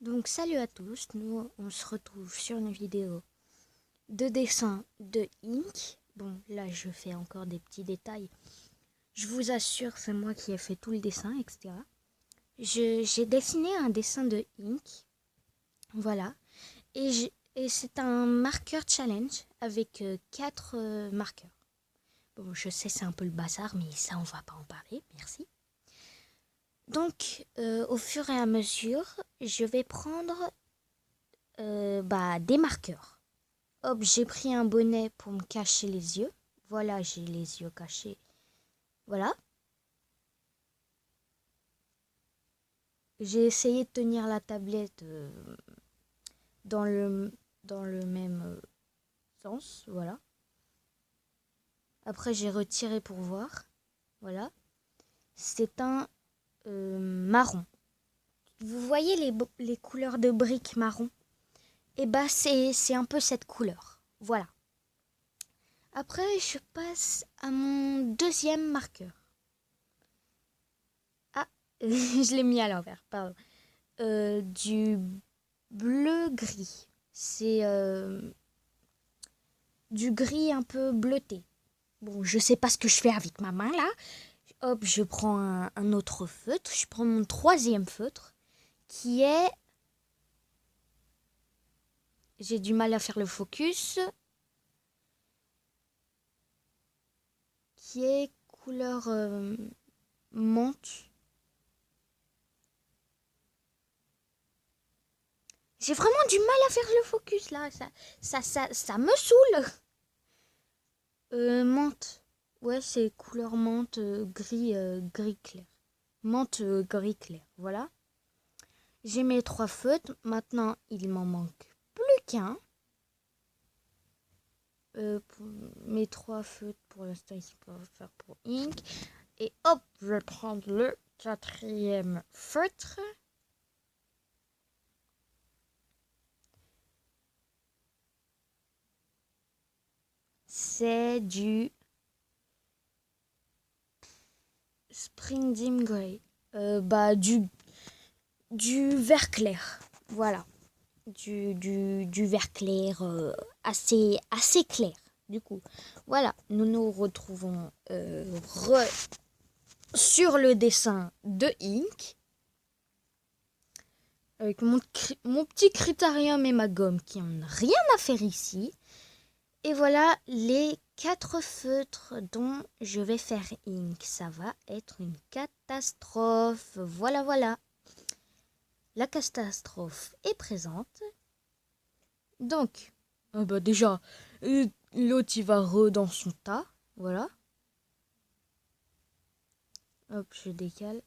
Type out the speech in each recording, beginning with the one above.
Donc salut à tous, nous on se retrouve sur une vidéo de dessin de Ink. Bon là je fais encore des petits détails. Je vous assure c'est moi qui ai fait tout le dessin, etc. J'ai dessiné un dessin de Ink. Voilà. Et c'est un marqueur challenge avec 4 marqueurs. Bon je sais c'est un peu le bazar mais ça on va pas en parler, merci. Donc au fur et à mesure je vais prendre des marqueurs. Hop, j'ai pris un bonnet pour me cacher les yeux. Voilà, j'ai les yeux cachés. Voilà. J'ai essayé de tenir la tablette dans le, dans le même sens. Voilà. Après, j'ai retiré pour voir. Voilà. C'est un marron. Vous voyez les couleurs de briques marron? Eh bah, c'est un peu cette couleur. Voilà. Après, je passe à mon deuxième marqueur. Ah, je l'ai mis à l'envers, pardon. Du bleu-gris. C'est du gris un peu bleuté. Bon, je sais pas ce que je fais avec ma main là. Hop, je prends un autre feutre. Je prends mon troisième feutre qui est... J'ai du mal à faire le focus. Qui est couleur menthe. J'ai vraiment du mal à faire le focus là. Ça me saoule. Menthe. Ouais, c'est couleur menthe gris clair. Menthe gris clair. Voilà. J'ai mes 3 feutres. Maintenant, il m'en manque plus qu'un. Pour mes 3 feutres, pour l'instant, ils peuvent faire pour Ink. Et hop, je vais prendre le quatrième feutre. C'est du Spring Dim Grey. Du vert clair. Voilà. Du vert clair assez clair. Du coup, voilà. Nous nous retrouvons sur le dessin de Ink. Avec mon petit critérium et ma gomme qui n'ont rien à faire ici. Et voilà les 4 feutres dont je vais faire Ink. Ça va être une catastrophe. Voilà, voilà. La catastrophe est présente. Donc, déjà, l'autre il va dans son tas. Voilà. Hop, je décale.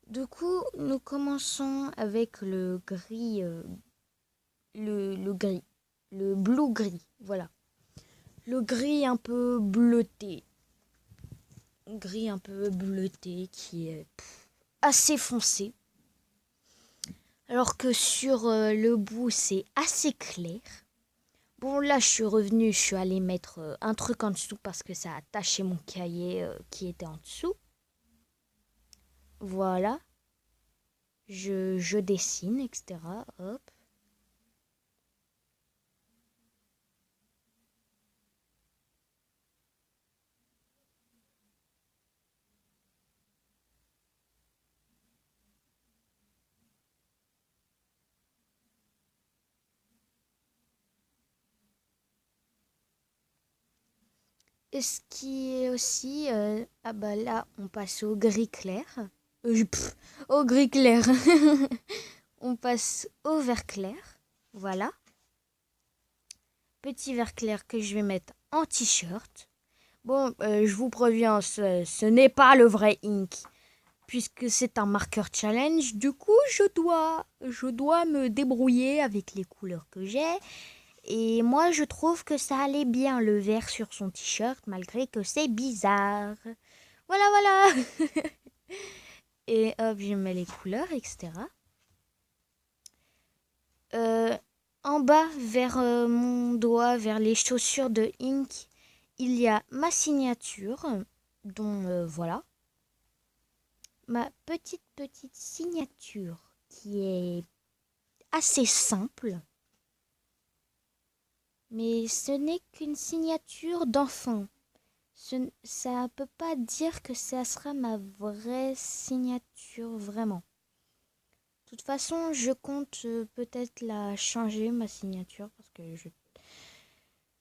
Du coup, nous commençons avec le gris, le gris, le blue gris, voilà. Le gris un peu bleuté. Gris un peu bleuté qui est assez foncé. Alors que sur le bout, c'est assez clair. Bon, là, je suis revenue, je suis allée mettre un truc en dessous parce que ça a taché mon cahier qui était en dessous. Voilà. Je dessine, etc. Hop. Et ce qui est aussi... là, on passe au gris clair. Au gris clair. On passe au vert clair. Voilà. Petit vert clair que je vais mettre en t-shirt. Bon, je vous préviens, ce n'est pas le vrai ink. Puisque c'est un marqueur challenge, du coup, je dois me débrouiller avec les couleurs que j'ai. Et moi, je trouve que ça allait bien, le vert sur son t-shirt, malgré que c'est bizarre. Voilà, voilà. Et hop, je mets les couleurs, etc. En bas, vers mon doigt, vers les chaussures de Ink, il y a ma signature, dont voilà. Ma petite signature qui est assez simple. Mais ce n'est qu'une signature d'enfant. Ça ne peut pas dire que ça sera ma vraie signature vraiment. De toute façon, je compte peut-être la changer, ma signature, parce que je...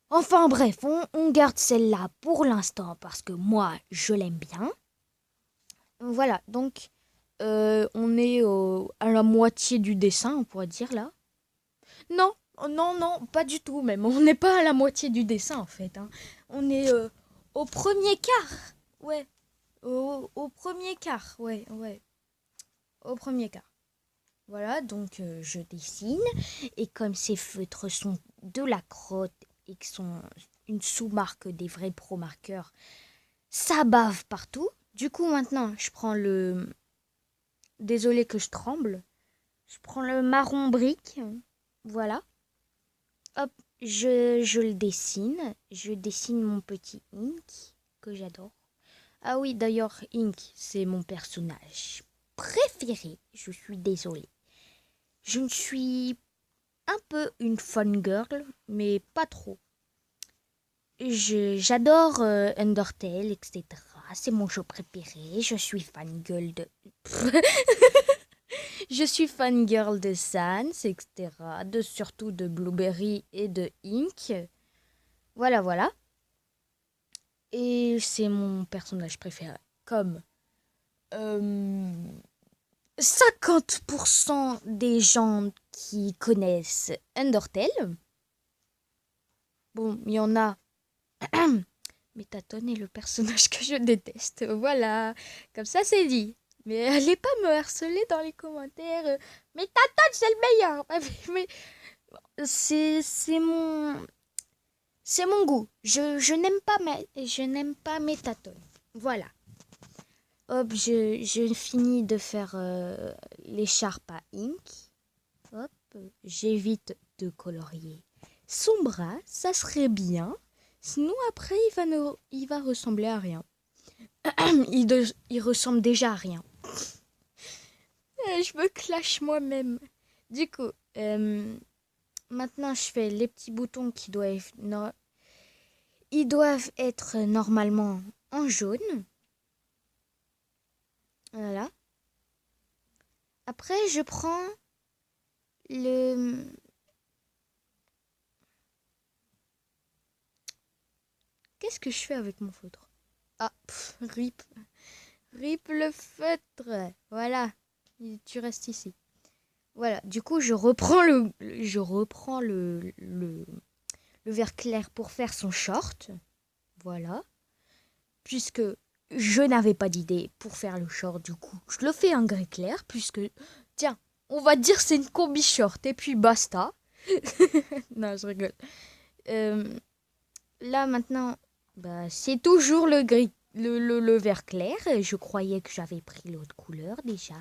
Enfin bref, on garde celle-là pour l'instant, parce que moi, je l'aime bien. Voilà, donc on est à la moitié du dessin, on pourrait dire là. Non, non, pas du tout même. On n'est pas à la moitié du dessin en fait, hein. On est au premier quart. Ouais, au premier quart, ouais. Au premier quart. Voilà, donc je dessine. Et comme ces feutres sont de la crotte et que sont une sous-marque des vrais pro-marqueurs, ça bave partout. Du coup, maintenant, je prends le... Désolé que je tremble. Je prends le marron brique. Voilà. Hop, je le dessine. Je dessine mon petit Ink, que j'adore. Ah oui, d'ailleurs, Ink, c'est mon personnage préféré. Je suis désolée. Je ne suis un peu une fangirl, mais pas trop. J'adore Undertale, etc. C'est mon jeu préféré. Je suis fangirl de... Je suis fangirl de Sans, etc. Surtout de Blueberry et de Ink. Voilà. Et c'est mon personnage préféré. Comme 50% des gens qui connaissent Undertale. Bon, il y en a. Métatone est le personnage que je déteste. Voilà, comme ça c'est dit. Mais allez pas me harceler dans les commentaires. Métatone c'est le meilleur. Mais c'est mon goût. Je n'aime pas Métatone. Voilà. Hop, je finis de faire l'écharpe à Ink. Hop, j'évite de colorier son bras, ça serait bien. Sinon après il va ressembler à rien. Il ressemble déjà à rien. Je me clash moi-même. Du coup, maintenant je fais les petits boutons qui ils doivent être normalement en jaune. Voilà. Après, je prends le... Qu'est-ce que je fais avec mon feutre? Ah, rip. Rip le feutre. Voilà. Tu restes ici. Voilà. Du coup, je reprends le vert clair pour faire son short. Voilà. Puisque je n'avais pas d'idée pour faire le short, du coup, je le fais en gris clair, puisque, tiens, on va dire c'est une combi short, et puis basta. Non, je rigole. Là, maintenant, bah, c'est toujours le gris, le vert clair. Je croyais que j'avais pris l'autre couleur déjà.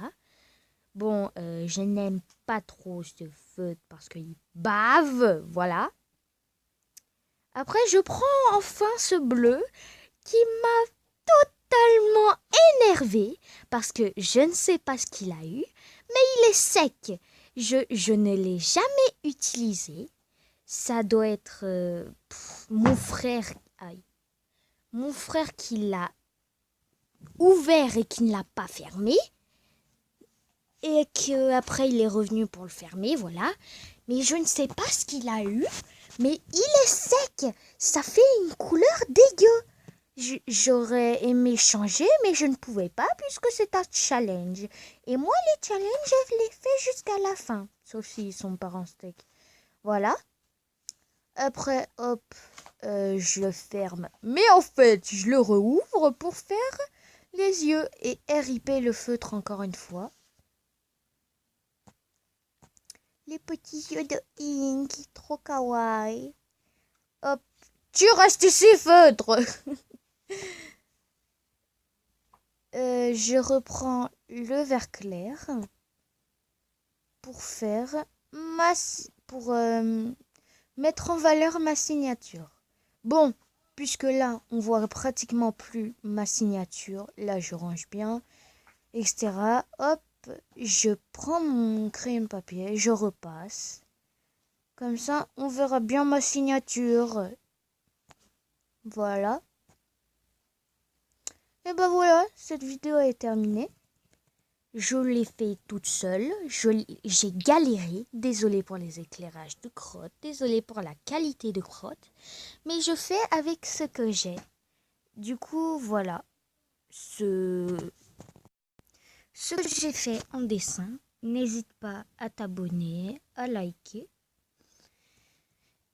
Bon, je n'aime pas trop ce feutre parce qu'il bave, voilà. Après, je prends enfin ce bleu qui m'a totalement énervé parce que je ne sais pas ce qu'il a eu, mais il est sec. Je ne l'ai jamais utilisé. Ça doit être mon frère, mon frère qui l'a ouvert et qui ne l'a pas fermé. Et qu'après il est revenu pour le fermer, voilà. Mais je ne sais pas ce qu'il a eu, mais il est sec. Ça fait une couleur dégueu. J'aurais aimé changer, mais je ne pouvais pas puisque c'est un challenge. Et moi, les challenges, je les fais jusqu'à la fin. Sauf s'ils sont pas en steak. Voilà. Après, hop, je le ferme. Mais en fait, je le rouvre pour faire les yeux et RIP le feutre encore une fois. Les petits yeux de Ink, trop kawaii. Hop, tu restes ici, feutre. Je reprends le vert clair pour faire pour mettre en valeur ma signature. Bon, puisque là, on voit pratiquement plus ma signature. Là, je range bien, etc. Hop, je prends mon crayon de papier, je repasse. Comme ça, on verra bien ma signature. Voilà. Et ben voilà, cette vidéo est terminée. Je l'ai fait toute seule. J'ai galéré. Désolée pour les éclairages de crotte. Désolée pour la qualité de crotte. Mais je fais avec ce que j'ai. Du coup, voilà. Ce que j'ai fait en dessin. N'hésite pas à t'abonner, à liker.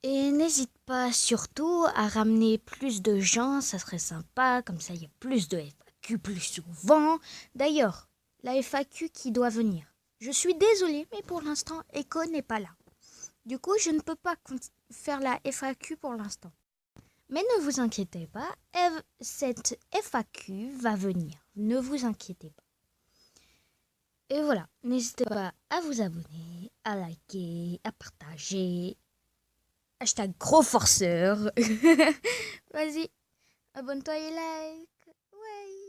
Et n'hésite pas surtout à ramener plus de gens, ça serait sympa, comme ça il y a plus de FAQ plus souvent. D'ailleurs, la FAQ qui doit venir. Je suis désolée, mais pour l'instant, Echo n'est pas là. Du coup, je ne peux pas faire la FAQ pour l'instant. Mais ne vous inquiétez pas, cette FAQ va venir. Ne vous inquiétez pas. Et voilà, n'hésitez pas à vous abonner, à liker, à partager. Hashtag gros forceur. Vas-y, abonne-toi et like. Ouais.